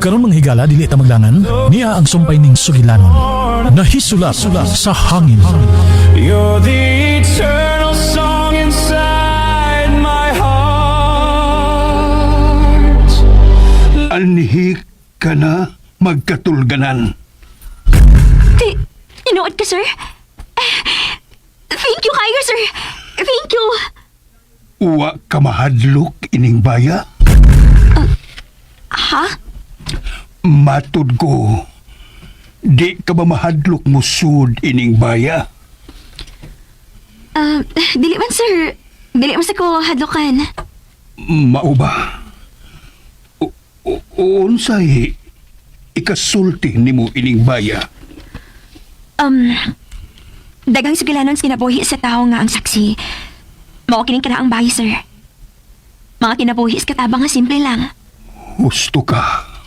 Karon mga higala dili ta maglangan, niya ang sumpay ning sugilanon. Nahisulat sa hangin. You're the eternal song inside my heart. Anhi ka na magkatulganan. Inuod ka, sir? Thank you kayo, sir. Thank you. Uwa ka mahadlok ining baya? Ha? Matud ko, di ka ba mahadlok musud ining baya? Dili man, sir. Dili man sa ko hadlokan. Mao ba? Unsay ikasulti nimo ining baya? Dagang sugilanon kinabuhi sa tao nga ang saksi. Mao kining kana ang bayi, sir. Mga kinabuhi sa katabang nga simple lang. Husto ka.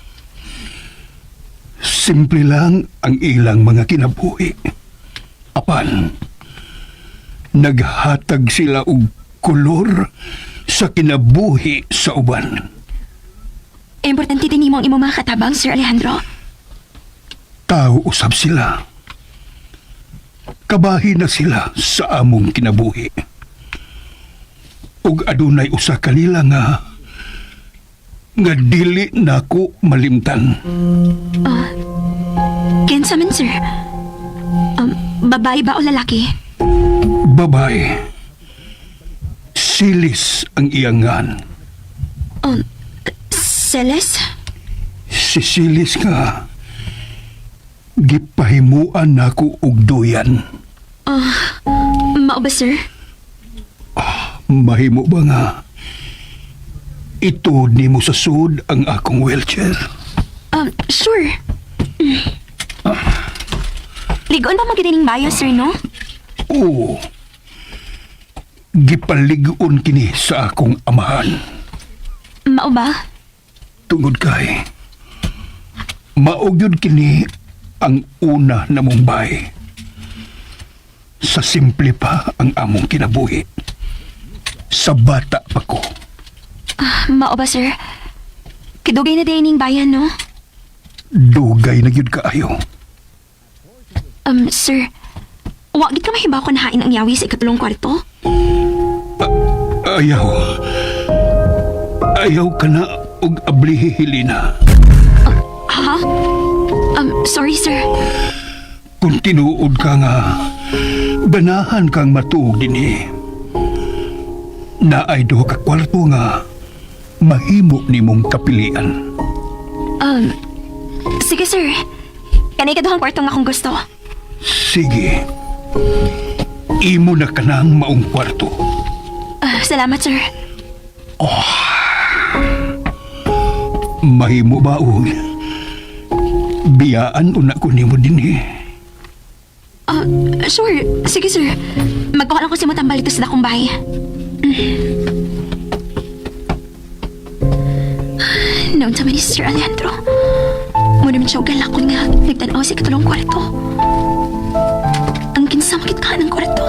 Simple lang ang ilang mga kinabuhi. Apan, naghatag sila og kolor sa kinabuhi sa uban. Importante din mo ang imong mga katabang, Sir Alejandro. Tao usab sila. Kabahin na sila sa among kinabuhi. Ug adunay usa kanila nga dili nako malimtan. Kinsa man, sir? Babae ba o lalaki? Babae. Silis ang iyangan. Celes? Si Silis nga gipahimuan nako og duyan. Mao ba, sir? Mahimo ba nga ituod nimo sa sud ang akong wheelchair? Sure. Ligon ba magidining bayo, sir, no? Oo. Gipaligon kini sa akong amahan. Mao ba? Tungod kay maugyod kini ang una na Mumbai. Sa simple pa ang among kinabuhi. Sa bata pa ko. Mao ba, sir? Kidugay na dining bayan, no? Dugay na gyud kaayo. Sir, wag gid ka mahibaw ko na hain ang yawi sa ikatulong kwarto? Ayaw. Ayaw ka na og ablihi, Helena. Ha? Sorry, sir. Kung tinuod ka nga, ganahan kang matuog dinhi. Naay duha ka kwarto nga mahimo nimong kapilian. Sige, sir. Kanay kaduhang kwarto nga kung gusto. Sige. Imo na ka ng maong kwarto. Salamat, sir. Mahimo ba o biyaan una ko nimo dinhi? Sure. Sige, sir. Magkuha lang ko si mo tambal dito sa dakong bahay. Noon sa ni Sir Alejandro. Muna man siya galakon nga nagtanaw sa katulong kwarto. Ang kinsamakit ka ng kwarto.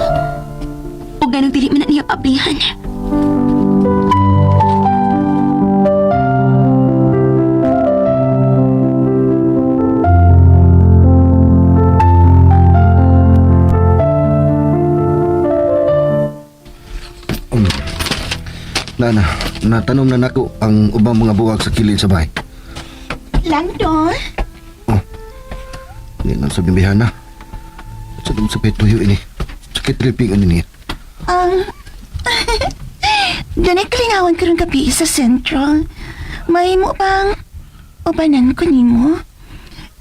O ganang dili man na niya pablihan. Nana, natanong na nako ang ubang mga buwag sa kilid sa bahay. Langdon? Hindi nga sabi bihana. Sa dum sa tuyo ini. Sakit tripping ano niya. Doon ay kalingawan ka rin gabi sa Central. May mo bang ubanan ko ni mo?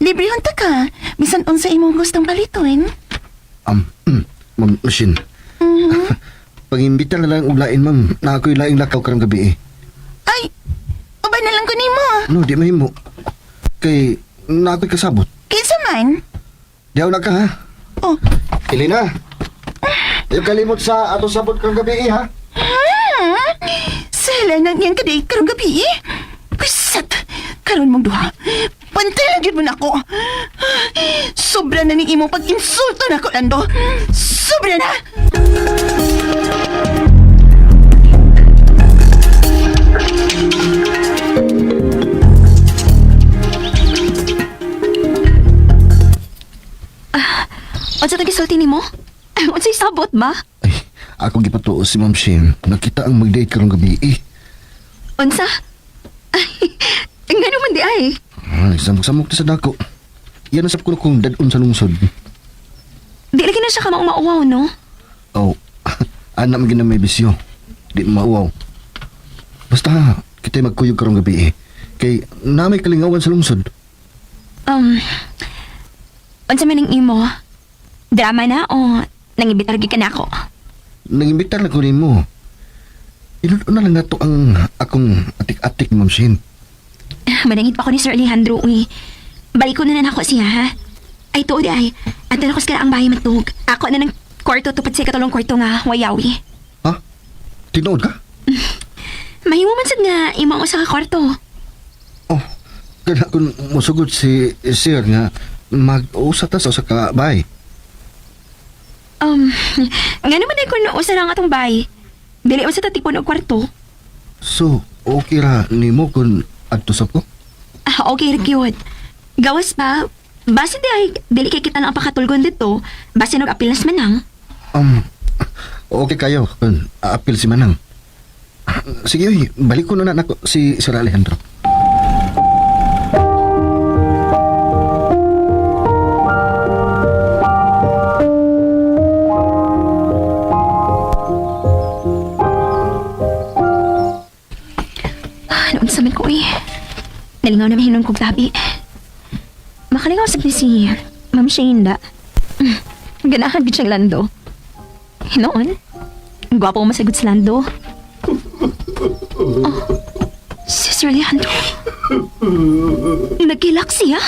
Libre hunta ka. Bisan unsa imong gustong palituin. Ma'am, machine. Pag-imbita na lang ulain, ma'am. Na ako'y laing lakaw karang gabi eh. Ay, ubanan lang ko ni mo. No, di mahimo. Kay, na ako'y kasabot. Kinsa man? Diyaw na ka, ha? Oh. Elena! Yung kalimot sa ato sabot karang gabi eh, ha? Sala nang yan kaday karong gabi eh. Kusat, karon mong duha. Pantay lang yun mo na ako. Sobra na ni imo pag-insulto na ko, Lando. Sobra na! Unsa tang gisulti nimo? Unsay sabot ba? Ay, ako gipatuo si Ma'am Shin. Nakita ang mag-date karong gabi eh. Unsa? Ay, nga naman di ay. Samok-samok ta sa dako. Yan ang ko kong dadon sa lungsod. Di lagi na siya ka maumawaw, no? Oh, anak maging na may bisyo. Di mauwaw. Basta, kita magkuyog karong gabi eh. Kay na may kalingawan sa lungsod. Unsa man ning imo? Drama na o nangibitar gi ka na ako? Nangimbitar na ko rin mo. Iluto na lang na to ang akong atik-atik, Ma'am Shin. Manangit pa ko ni Sir Alejandro, uy. Balik ko na ako siya, ha? Ay, tuod ay. Antan ako sa ang bahay matug. Ako na ng kwarto tupad sa katulong kwarto nga, wayawi. Ha? Tinood ka? Mahimo man sad nga imong usa ka kwarto. Oh, kaya kung musugod si Sir nga mag-usa ta sa usa ka bahay. Nga naman ay kung usa lang atong bahay. Dili usa ta tipon og kwarto. So, okay ra nimo kung adto sa ko? Okay, Rikyot. Gawas pa, base di ay dili kay kita lang ang pakatulgon dito, base nag-apil nas manang. Okay kayo kung aapil si Manang. Sige, oy, balik ko na nako si Sir Alejandro. Noon sabihin ko eh. Nalingaw na mahinom kong tabi. Makalingaw sa si Ma'am Shainda. Ganahan gid siyang Lando. Hinoon? Gwapo masagot sa Lando. Oh, si Sir Alejandro. Nagkilak siya?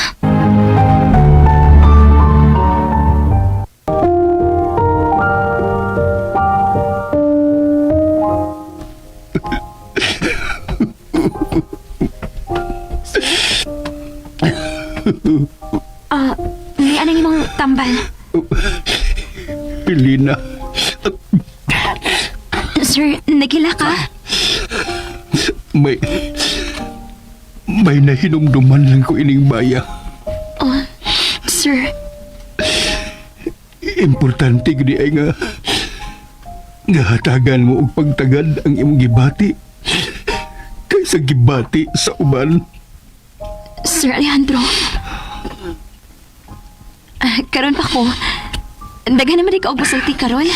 May anong imong tambal? Pilina. Sir, nagila ka? May nahinumduman lang ko ining baya. Oh, sir. Importante gini ay nga hatagan mo og pagtagad ang imong gibati kaysa gibati sa uban. Sir Alejandro. Karon pa ko. Daghan naman ikaw og pasulti karon.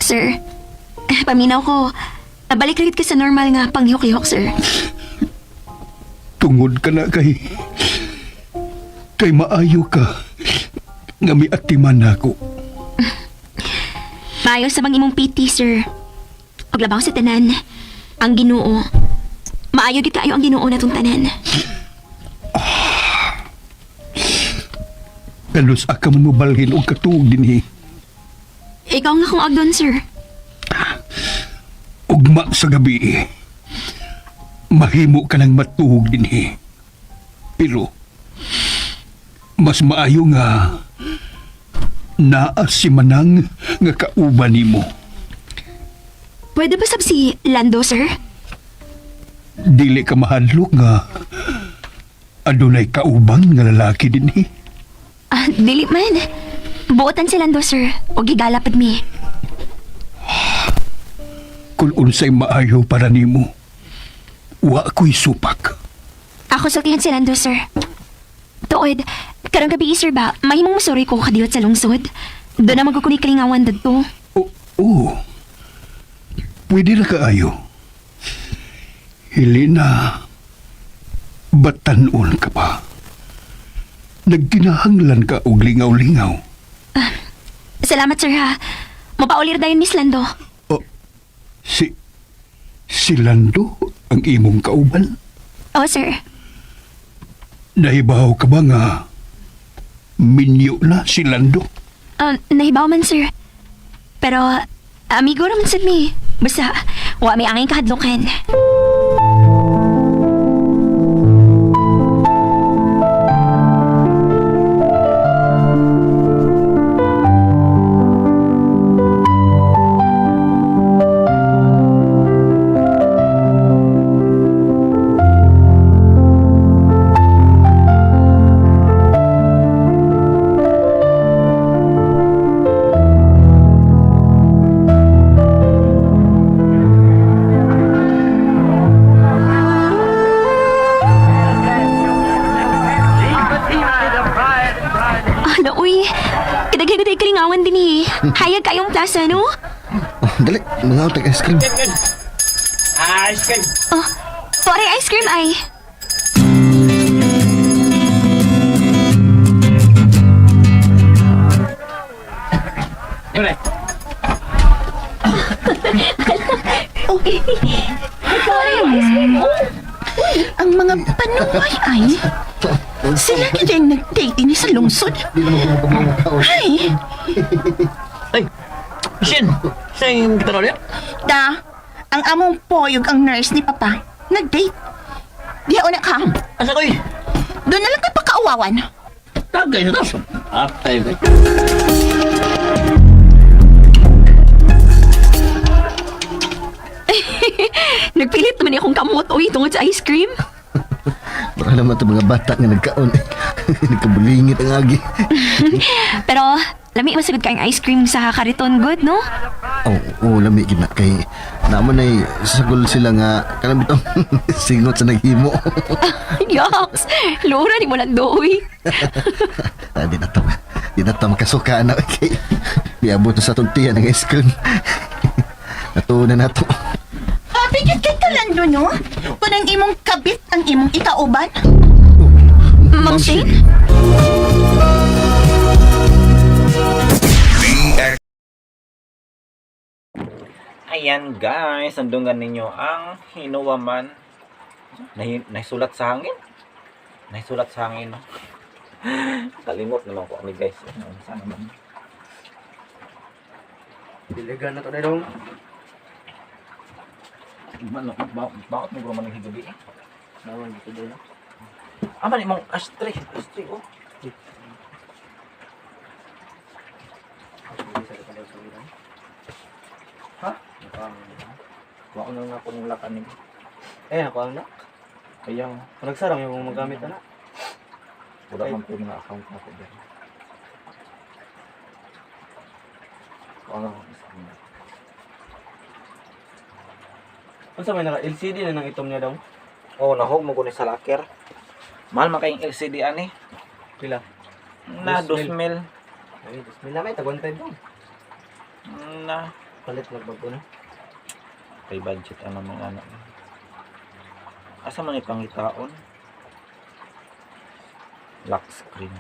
Sir, paminaw ko. Balik lagit ka sa normal nga panghihok-hihok, sir. Tungod ka na kay maayo ka nga miatiman nako. Maayo sa bang imong piti, sir. Paglabaw sa tanan, ang Ginoo. Maayo gid kaayo ang Ginoo natong tanan. Kalos aka man mo balhin og katuog dinhi. Ikaw nga kong agdon, sir. Ugma sa gabi. Mahimo ka nang matuog dinhi. Pero mas maayo nga naa si Manang nga kauban nimo. Pwede ba sab si Lando, sir? Dili ka mahadlok nga adunay kauban nga lalaki dinhi. Dili man. Buotan si Lando, sir. O gigalapad mi. Kung unsay maayo para nimo, wa ko'y supak. Ako sultihan si Lando, sir. Tuod, karang gabi, sir ba, mahimong masuri ko kadiyot sa lungsod. Doon na magkukuni kalingawan dito. Oo. Pwede na kaayo. Helena, batanon ka pa. Nagkinahanglan ka og lingaw-lingaw. Salamat, sir, ha. Mapaulir dayon, Miss Lando. Si Lando ang imong kauban? Oo, sir. Nahibaw ka ba nga minyo na si Lando? Nahibaw man, sir. Pero, amigo naman sa mi. Basta, wa may angin kahadlokan. mangawan din eh. Hayag kayong plaza, no? Oh, dali, mga tag ice cream. Oh, tuwari ice cream ay. Ang mga panuway ay... Sila kita yung nag-date ini sa lungsod. Di naman ko magpapamukhaon. Ay, Ay, Shin, saan yung kita rin? da, ang among poyog ang nurse ni Papa. Nag-date. Diha una ka. Asa ko eh? Doon na lang kayo pagkaawawan. Tagay na to. Atay ko. Nagpilit naman akong kamot o tungod sa ice cream. Baka naman ito mga bata nga nagkaon. Nagkabulingit ang agi. Pero, lami masagod kayong ice cream sa kariton good, no? Oh, lami gina kay naman ay sagol sila nga kanang bitong singot sa naghimo. Yaks! Lura ni mo lang doy. Di na to makasuka na kay biabot na sa tuntian ng ice cream. Natunan na to. Bigit kay kalando, no? Kunang imong kabit ang imong ikauban. Mang Shane? Ayan guys, sandungan ninyo ang hinuwaman. Naisulat sa hangin. Naisulat sa hangin, no? Kalimot naman ko kami guys. Saan naman? Diligan na to na dong. Bakit mo gumawa ng higabi eh? Nawan dito doon. Aman imong ashtray. Ashtray, oh. Ha? Wako na nga po ng lakan nito. Eh, ako ang nak. Kaya, Nagsarang yung magamit na. wala man po mga account na ko dyan. Wala ko isa na. Ano sa may naka LCD na nang itom niya daw? Oh, nahog mo ko ni sa locker. Mahal man kayong LCD ani. Pila? Na 2,000. Ay, may lamay tagwantay doon. Na Palit nagbago na. kay budget ano mga anak. Asa man ipangitaon? Lock screen.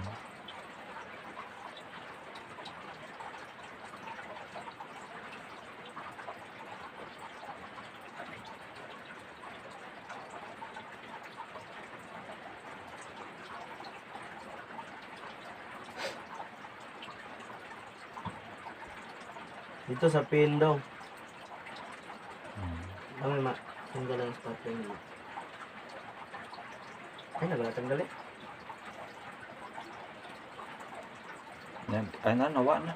Dito sa pin daw. Ang ma, tanggal ang stop pin. Ay, naglatanggal eh. Yan, ay na, nawa na.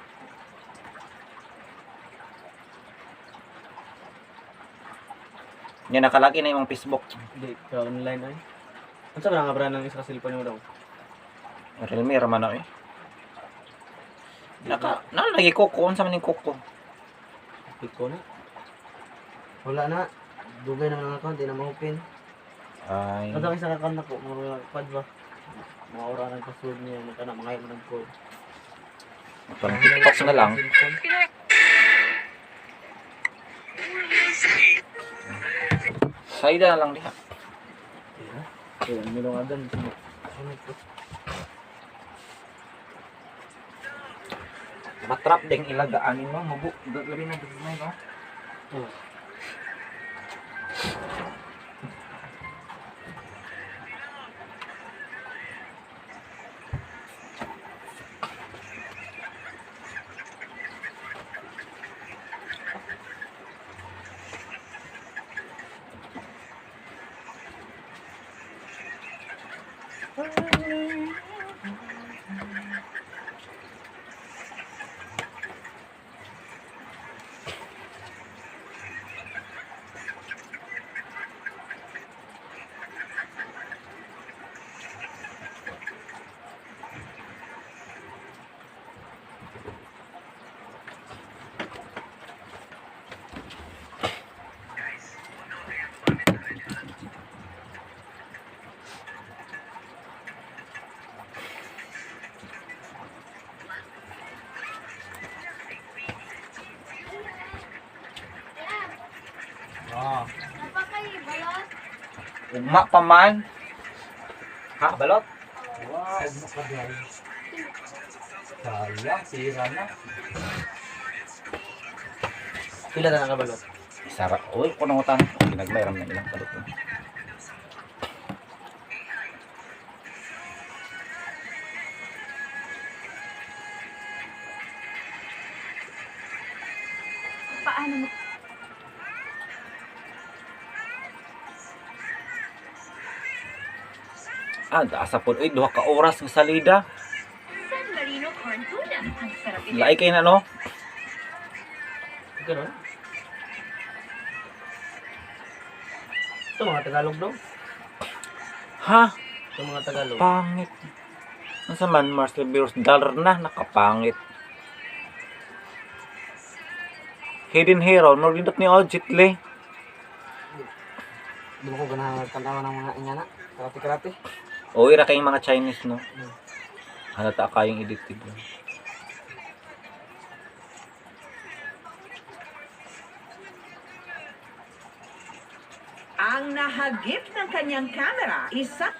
Yan, nakalaki na yung Facebook. Hindi, ka online ay. Ano sa nga brand ng isa ka cellphone mo daw? Realme, raman na eh. Lagi koko, sa maning koko. Piko na. Wala na. Dugay na ng account, di na ma-open. Ay, Kada isa ka account na po, mga pad ba? Mga oras ng password niya, mga ayaw mo ng code. parang TikTok na lang. Saida na lang diha. Kaya, milungadan. Matrap ding ilagaanin mo, mabu. Labi na dito na no. Ugma pa man. Ha, balot? Wow, ugma pa dyan. Sayang, sira na. Pila na nakabalot? Isara. Uy, kung utang. Pinagbayram na ilang balot. Paano mo? Asa po. Uy, 2 ka oras ng salida. San Marino corn tuna. Ang sarap Laay kayo na, no? Ganun? Ito mga Tagalog daw. Ha? Ito mga Tagalog. Pangit. Nasa man, Marcel Biros, dollar na, nakapangit. Hidden Hero, nordindot ni Ojit le. Di mo ko ganahan tanawa ng mga ingana. Karate-karate. O, ira kayong mga Chinese, no? Halata kayong edited. Ang nahagip ng kanyang camera, isa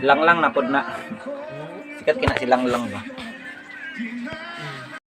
Lang na pod na. Sikat kina silang lang ba?